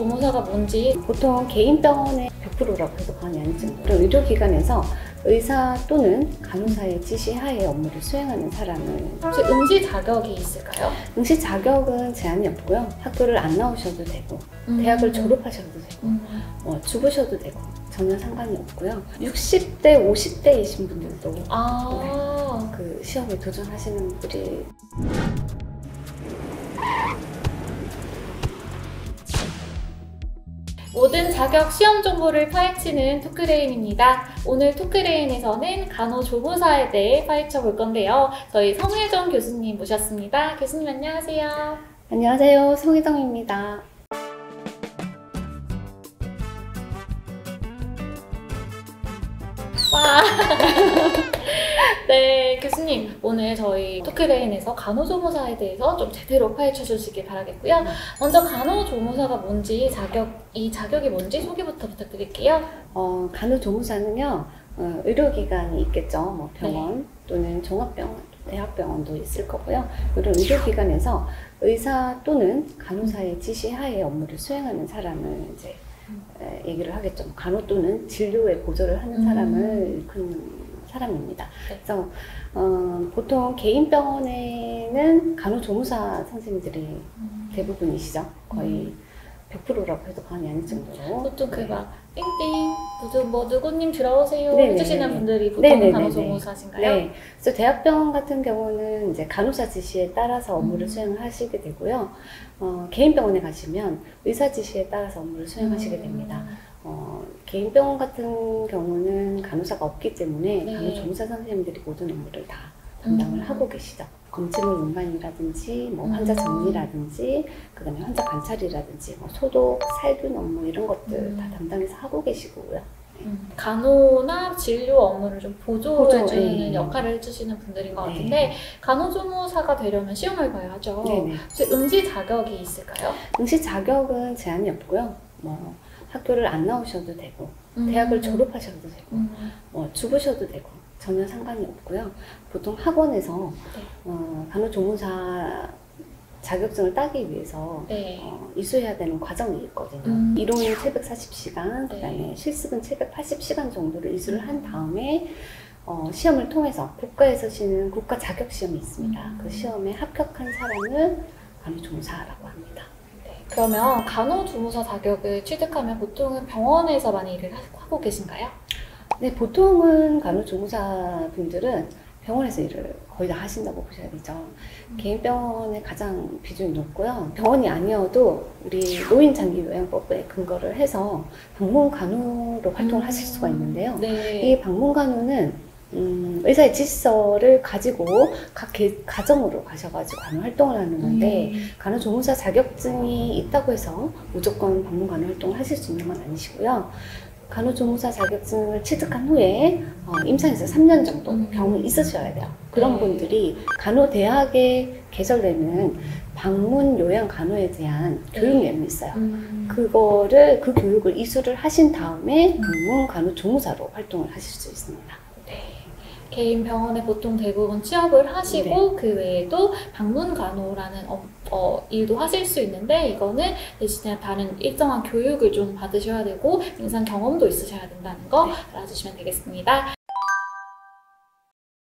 간호조무사가 뭔지 보통 개인 병원의 100%라고 해도 과언이 아닐 정도로 의료기관에서 의사 또는 간호사의 지시하에 업무를 수행하는 사람을 혹시 응시 자격이 있을까요? 응시 자격은 제한이 없고요. 학교를 안 나오셔도 되고 대학을 졸업하셔도 되고 죽으셔도 되고 전혀 상관이 없고요. 60대, 50대이신 분들도 그 시험에 도전하시는 분들이 모든 자격 시험 정보를 파헤치는 토크레인입니다. 오늘 토크레인에서는 간호조무사에 대해 파헤쳐 볼 건데요. 저희 성혜정 교수님 모셨습니다. 교수님 안녕하세요. 안녕하세요. 성혜정입니다. 와. 네, 교수님 오늘 저희 토크레인에서 간호조무사에 대해서 좀 제대로 파헤쳐 주시길 바라겠고요. 먼저 간호조무사가 뭔지 이 자격이 뭔지 소개부터 부탁드릴게요. 간호조무사는요, 의료기관이 있겠죠. 뭐 병원 또는 종합병원, 대학병원도 있을 거고요. 이런 의료기관에서 의사 또는 간호사의 지시하에 업무를 수행하는 사람을 이제 얘기를 하겠죠. 간호 또는 진료에 보조를 하는 사람을 일컫는 사람입니다. 그래서 보통 개인 병원에는 간호조무사 선생님들이 대부분이시죠. 거의 100%라고 해도 과언이 아닐 정도로. 보통 막 띵띵 누구님 들어오세요 해주시는 분들이 보통 간호조무사신가요? 네. 그래서 대학병원 같은 경우는 이제 간호사 지시에 따라서 업무를 수행하시게 되고요. 개인 병원에 가시면 의사 지시에 따라서 업무를 수행하시게 됩니다. 개인 병원 같은 경우는 간호사가 없기 때문에 간호조무사 선생님들이 모든 업무를 다 담당을 하고 계시죠. 검침물 운반이라든지 환자 정리라든지 그다음에 환자 관찰이라든지 소독, 살균 업무 이런 것들 다 담당해서 하고 계시고요. 간호나 진료 업무를 좀 보조해주는 역할을 해주시는 분들인 것 같은데 간호조무사가 되려면 시험을 봐야 하죠. 혹시 응시 자격이 있을까요? 응시 자격은 제한이 없고요. 학교를 안 나오셔도 되고 대학을 졸업하셔도 되고 죽으셔도 되고 전혀 상관이 없고요. 보통 학원에서 간호조무사 자격증을 따기 위해서 이수해야 되는 과정이 있거든요. 이론은 740시간, 그다음에 실습은 780시간 정도를 이수를 한 다음에 시험을 통해서 국가에서 쉬는 국가 자격 시험이 있습니다. 그 시험에 합격한 사람을 간호조무사라고 합니다. 그러면 간호조무사 자격을 취득하면 보통은 병원에서 많이 일을 하고 계신가요? 네, 보통은 간호조무사 분들은 병원에서 일을 거의 다 하신다고 보셔야 되죠. 개인 병원의 가장 비중이 높고요. 병원이 아니어도 우리 노인장기요양법에 근거를 해서 방문간호로 활동을 하실 수가 있는데요. 이 방문간호는 의사의 지시서를 가지고 각 가정으로 가셔가지고 간호 활동을 하는 건데 간호조무사 자격증이 있다고 해서 무조건 방문간호 활동을 하실 수 있는 건 아니시고요. 간호조무사 자격증을 취득한 후에 임상에서 3년 정도 병원에 있으셔야 돼요. 그런 분들이 간호대학에 개설되는 방문 요양 간호에 대한 교육 내용이 있어요. 그 교육을 이수를 하신 다음에 방문 간호조무사로 활동을 하실 수 있습니다. 개인 병원에 보통 대부분 취업을 하시고 그 외에도 방문 간호라는 일도 하실 수 있는데 이거는 대신에 다른 일정한 교육을 좀 받으셔야 되고 임상 경험도 있으셔야 된다는 거 알아주시면 되겠습니다.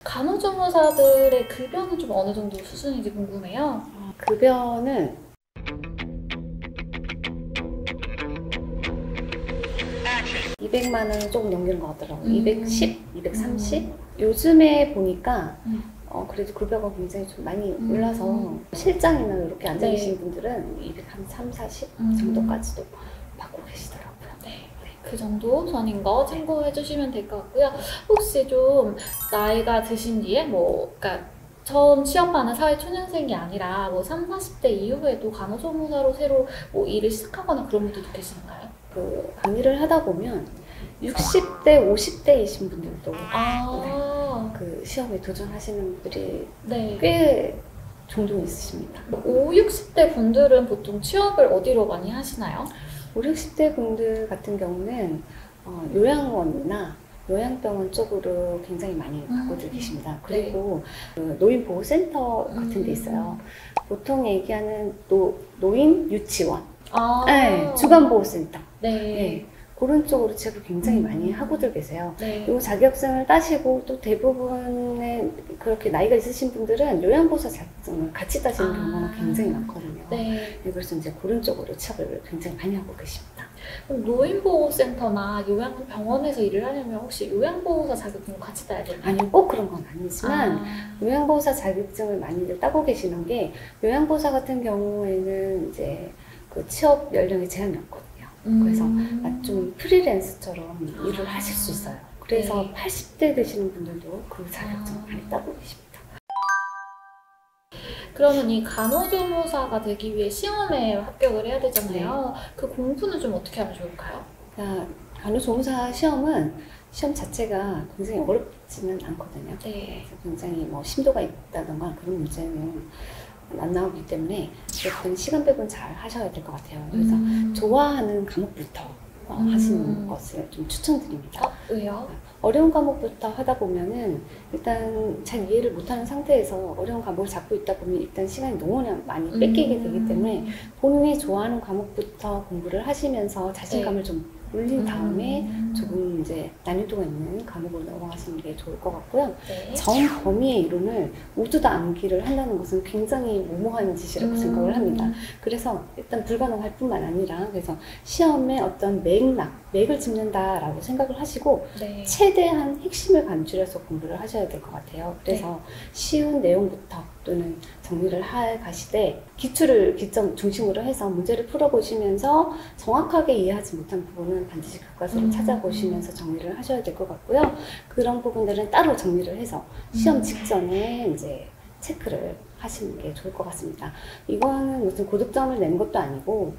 간호조무사들의 급여는 좀 어느 정도 수준인지 궁금해요. 급여는 $200만 원 조금 넘기는 것 같더라고요. 210, 230? 요즘에 보니까 그래도 급여가 굉장히 좀 많이 올라서 실장이나 이렇게 앉아 계신 분들은 230, 40 정도까지도 받고 계시더라고요. 그 정도 선인 거 참고해 주시면 될 것 같고요. 혹시 좀 나이가 드신 뒤에 그러니까 처음 취업하는 사회초년생이 아니라 30, 40대 이후에도 간호조무사로 새로 일을 시작하거나 그런 분들도 계신가요? 강의를 하다 보면 60대, 50대이신 분들도 그 시험에 도전하시는 분들이 꽤 종종 있으십니다. 50, 60대 분들은 보통 취업을 어디로 많이 하시나요? 50, 60대 분들 같은 경우는 요양원이나 요양병원 쪽으로 굉장히 많이 갖고들 계십니다. 그리고 노인보호센터 같은 데 있어요. 보통 얘기하는 노인 유치원 아, 네, 주간보호센터. 네. 네, 그런 쪽으로 취업을 굉장히 많이 하고들 계세요. 네. 이 자격증을 따시고 또 대부분의 그렇게 나이가 있으신 분들은 요양보호사 자격증을 같이 따시는 경우가 굉장히 많거든요. 네. 네, 그래서 이제 그런 쪽으로 취업을 굉장히 많이 하고 계십니다. 그럼 노인보호센터나 요양병원에서 일을 하려면 혹시 요양보호사 자격증을 같이 따야 되나요? 아니요, 꼭 그런 건 아니지만 아, 요양보호사 자격증을 많이들 따고 계시는 게 요양보호사 같은 경우에는 이제 그 취업 연령에 제한이 없거든요. 그래서 좀 프리랜서처럼 일을 하실 수 있어요. 그래서 네. 80대 되시는 분들도 그 자격증을 많이 따고 계십니다. 그러면 이 간호조무사가 되기 위해 시험에 합격을 해야 되잖아요. 그 공부는 좀 어떻게 하면 좋을까요? 간호조무사 시험은 시험 자체가 굉장히 어렵지는 않거든요. 네. 그래서 굉장히 뭐 심도가 있다던가 그런 문제는 안 나오기 때문에 어떤 시간 배분 잘 하셔야 될 것 같아요. 그래서 좋아하는 과목부터 하시는 것을 좀 추천드립니다. 왜요? 어려운 과목부터 하다 보면은 일단 잘 이해를 못하는 상태에서 어려운 과목을 잡고 있다 보면 일단 시간이 너무 많이 뺏기게 되기 때문에 본인이 좋아하는 과목부터 공부를 하시면서 자신감을 좀 올린 다음에 조금 이제 난이도가 있는 과목으로 넘어가시는 게 좋을 것 같고요. 네. 전 범위의 이론을 모두 다 암기를 한다는 것은 굉장히 무모한 짓이라고 생각을 합니다. 그래서 일단 불가능할 뿐만 아니라 그래서 시험에 어떤 맥을 짚는다라고 생각을 하시고 네. 최대한 핵심을 간추려서 공부를 하셔야 될 것 같아요. 그래서 쉬운 내용부터 또는 정리를 가시되 기출을 기점 중심으로 해서 문제를 풀어보시면서 정확하게 이해하지 못한 부분은 반드시 교과서를 찾아보시면서 정리를 하셔야 될 것 같고요. 그런 부분들은 따로 정리를 해서 시험 직전에 이제 체크를 하시는 게 좋을 것 같습니다. 이거는 무슨 고득점을 내는 것도 아니고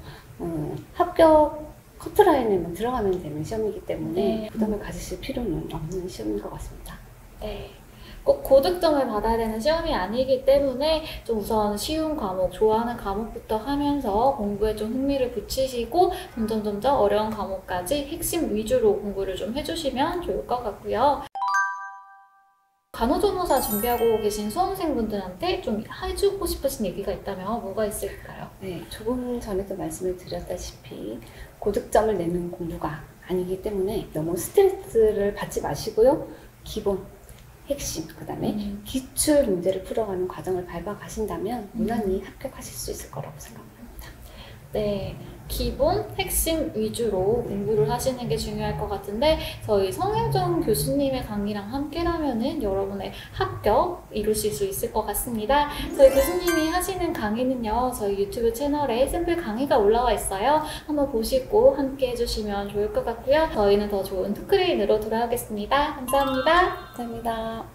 합격 커트라인에만 들어가면 되는 시험이기 때문에 부담을 가지실 필요는 없는 시험인 것 같습니다. 네. 꼭 고득점을 받아야 되는 시험이 아니기 때문에 좀 우선 쉬운 과목, 좋아하는 과목부터 하면서 공부에 좀 흥미를 붙이시고 점점 어려운 과목까지 핵심 위주로 공부를 좀 해주시면 좋을 것 같고요. 간호조무사 준비하고 계신 수험생분들한테 좀 해주고 싶으신 얘기가 있다면 뭐가 있을까요? 네, 조금 전에도 말씀을 드렸다시피 고득점을 내는 공부가 아니기 때문에 너무 스트레스를 받지 마시고요. 기본, 핵심, 그 다음에 기출 문제를 풀어가는 과정을 밟아 가신다면 무난히 합격하실 수 있을 거라고 생각합니다. 네. 기본, 핵심 위주로 공부를 하시는 게 중요할 것 같은데 저희 성혜정 교수님의 강의랑 함께라면은 여러분의 합격 이루실 수 있을 것 같습니다. 저희 교수님이 하시는 강의는요. 저희 유튜브 채널에 샘플 강의가 올라와 있어요. 한번 보시고 함께 해주시면 좋을 것 같고요. 저희는 더 좋은 토크레인으로 돌아오겠습니다. 감사합니다. 감사합니다.